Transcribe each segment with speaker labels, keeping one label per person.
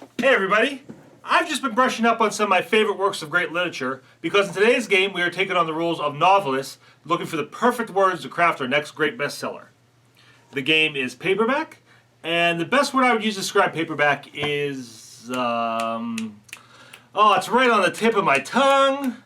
Speaker 1: Hey everybody! I've just been brushing up on some of my favorite works of great literature because in today's game we are taking on the roles of novelists looking for the perfect words to craft our next great bestseller. The game is Paperback, and the best word I would use to describe Paperback is, oh, it's right on the tip of my tongue.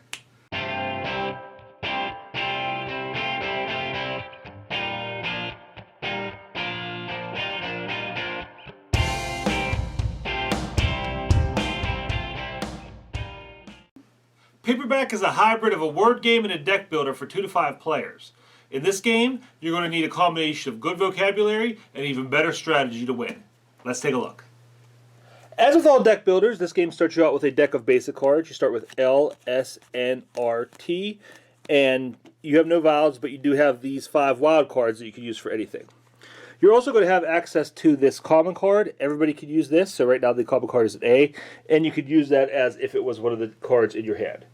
Speaker 1: Paperback is a hybrid of a word game and a deck builder for 2 to 5 players. In this game, you're going to need a combination of good vocabulary and even better strategy to win. Let's take a look. As with all deck builders, this game starts you out with a deck of basic cards. You start with L, S, N, R, T, and you have no vowels, but you do have these 5 wild cards that you can use for anything. You're also going to have access to this common card. Everybody can use this, so right now the common card is an A, and you could use that as if it was one of the cards in your hand.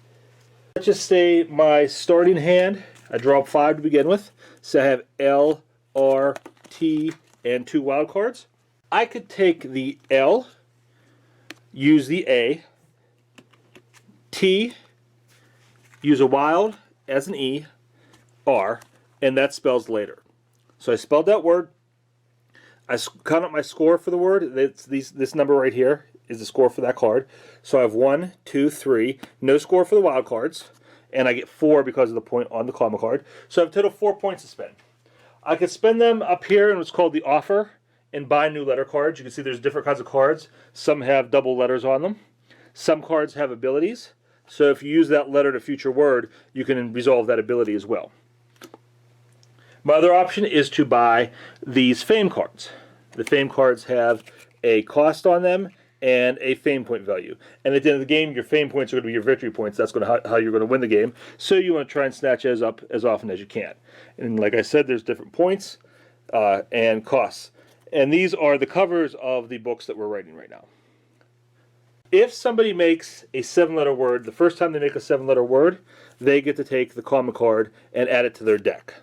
Speaker 1: Let's just say my starting hand, I draw up 5 to begin with, so I have L, R, T, and 2 wild cards. I could take the L, use the A, T, use a wild as an E, R, and that spells later. So I spelled that word. I count up my score for the word. This number right here is the score for that card. So I have 1, 2, 3. No score for the wild cards. And I get 4 because of the point on the common card. So I have a total of 4 points to spend. I could spend them up here in what's called the offer and buy new letter cards. You can see there's different kinds of cards. Some have double letters on them. Some cards have abilities. So if you use that letter to future word, you can resolve that ability as well. My other option is to buy these fame cards. The fame cards have a cost on them and a fame point value. And at the end of the game, your fame points are going to be your victory points. That's going to how you're going to win the game. So you want to try and snatch those up as often as you can. And like I said, there's different points and costs. And these are the covers of the books that we're writing right now. If somebody makes a 7-letter word, the first time they make a 7-letter word, they get to take the common card and add it to their deck.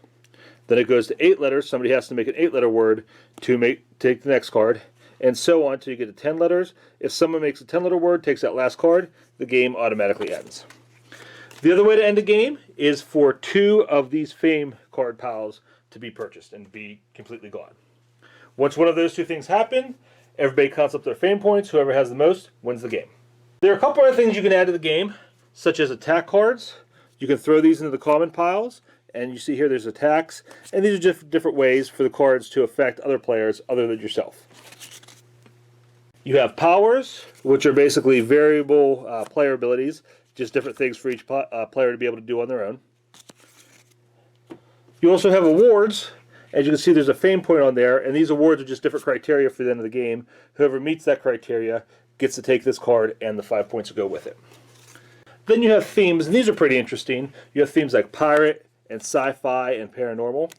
Speaker 1: Then it goes to 8 letters. Somebody has to make an 8-letter word to take the next card, and so on until you get to 10 letters. If someone makes a 10-letter word, takes that last card, the game automatically ends. The other way to end a game is for 2 of these fame card piles to be purchased and be completely gone. Once one of those 2 things happen, everybody counts up their fame points. Whoever has the most wins the game. There are a couple other things you can add to the game, such as attack cards. You can throw these into the common piles. And you see here there's attacks, and these are just different ways for the cards to affect other players other than yourself. You have powers, which are basically variable player abilities, just different things for each player to be able to do on their own. You also have awards. As you can see, there's a fame point on there, and these awards are just different criteria for the end of the game. Whoever meets that criteria gets to take this card, and the 5 points will go with it. Then you have themes, and these are pretty interesting. You have themes like pirate, and sci-fi and paranormal.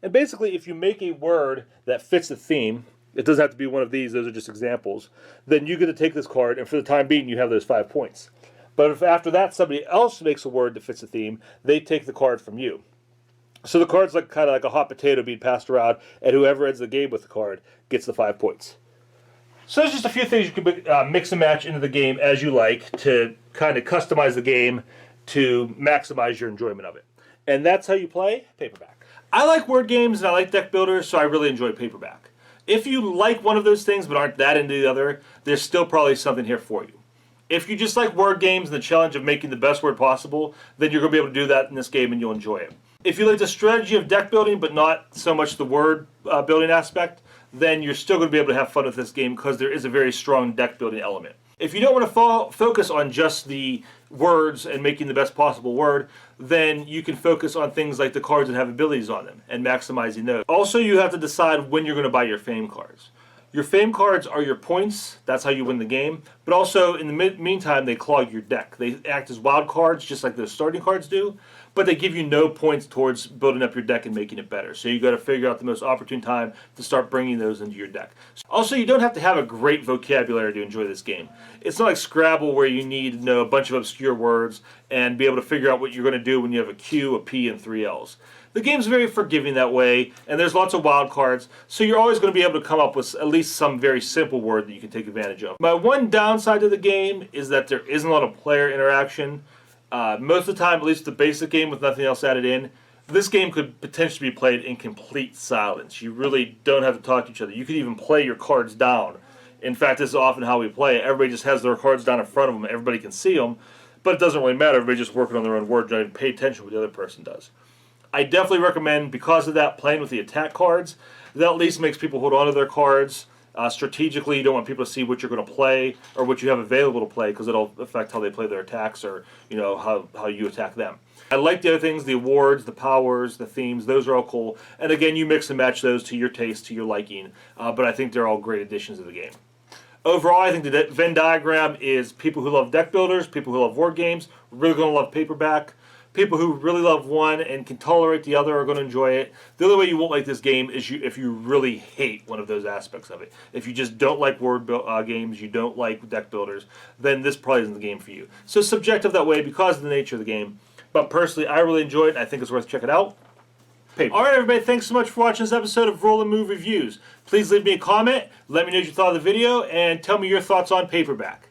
Speaker 1: And basically, if you make a word that fits the theme, it doesn't have to be one of these, those are just examples, then you get to take this card, and for the time being, you have those 5 points. But if after that somebody else makes a word that fits the theme, they take the card from you. So the card's like kind of like a hot potato being passed around, and whoever ends the game with the card gets the 5 points. So there's just a few things you can mix and match into the game as you like to kind of customize the game to maximize your enjoyment of it. And that's how you play Paperback. I like word games and I like deck builders, so I really enjoy Paperback. If you like one of those things but aren't that into the other, there's still probably something here for you. If you just like word games and the challenge of making the best word possible, then you're going to be able to do that in this game and you'll enjoy it. If you like the strategy of deck building but not so much the word building aspect, then you're still going to be able to have fun with this game because there is a very strong deck building element. If you don't want to focus on just the words and making the best possible word, then you can focus on things like the cards that have abilities on them and maximizing those. Also, you have to decide when you're going to buy your fame cards. Your fame cards are your points. That's how you win the game. But also, in the meantime, they clog your deck. They act as wild cards, just like those starting cards do, but they give you no points towards building up your deck and making it better. So you got to figure out the most opportune time to start bringing those into your deck. Also, you don't have to have a great vocabulary to enjoy this game. It's not like Scrabble where you need to know a bunch of obscure words and be able to figure out what you're going to do when you have a Q, a P, and 3 L's. The game's very forgiving that way, and there's lots of wild cards, so you're always going to be able to come up with at least some very simple word that you can take advantage of. My one downside to the game is that there isn't a lot of player interaction. Most of the time, at least the basic game with nothing else added in, this game could potentially be played in complete silence. You really don't have to talk to each other. You could even play your cards down. In fact, this is often how we play. Everybody just has their cards down in front of them. Everybody can see them, but it doesn't really matter. Everybody's just working on their own words, don't even pay attention to what the other person does. I definitely recommend, because of that, playing with the attack cards. That at least makes people hold on to their cards. Strategically, you don't want people to see what you're going to play or what you have available to play, because it'll affect how they play their attacks, or how you attack them. I like the other things, the awards, the powers, the themes. Those are all cool. And again, you mix and match those to your taste, to your liking. But I think they're all great additions to the game. Overall, I think the Venn diagram is people who love deck builders, people who love board games, really going to love Paperback. People who really love one and can tolerate the other are going to enjoy it. The only way you won't like this game is if you really hate one of those aspects of it. If you just don't like word games, you don't like deck builders, then this probably isn't the game for you. So subjective that way because of the nature of the game. But personally, I really enjoyed it, and I think it's worth checking out. Alright everybody, thanks so much for watching this episode of Roll and Move Reviews. Please leave me a comment, let me know what you thought of the video, and tell me your thoughts on Paperback.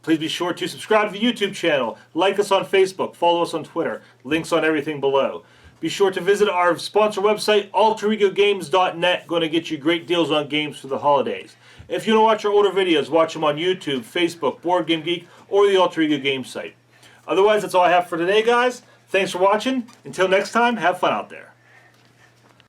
Speaker 1: Please be sure to subscribe to the YouTube channel, like us on Facebook, follow us on Twitter, links on everything below. Be sure to visit our sponsor website, alteregogames.net, going to get you great deals on games for the holidays. If you want to watch our older videos, watch them on YouTube, Facebook, Board Game Geek, or the Alter Ego Games site. Otherwise, that's all I have for today, guys. Thanks for watching. Until next time, have fun out there.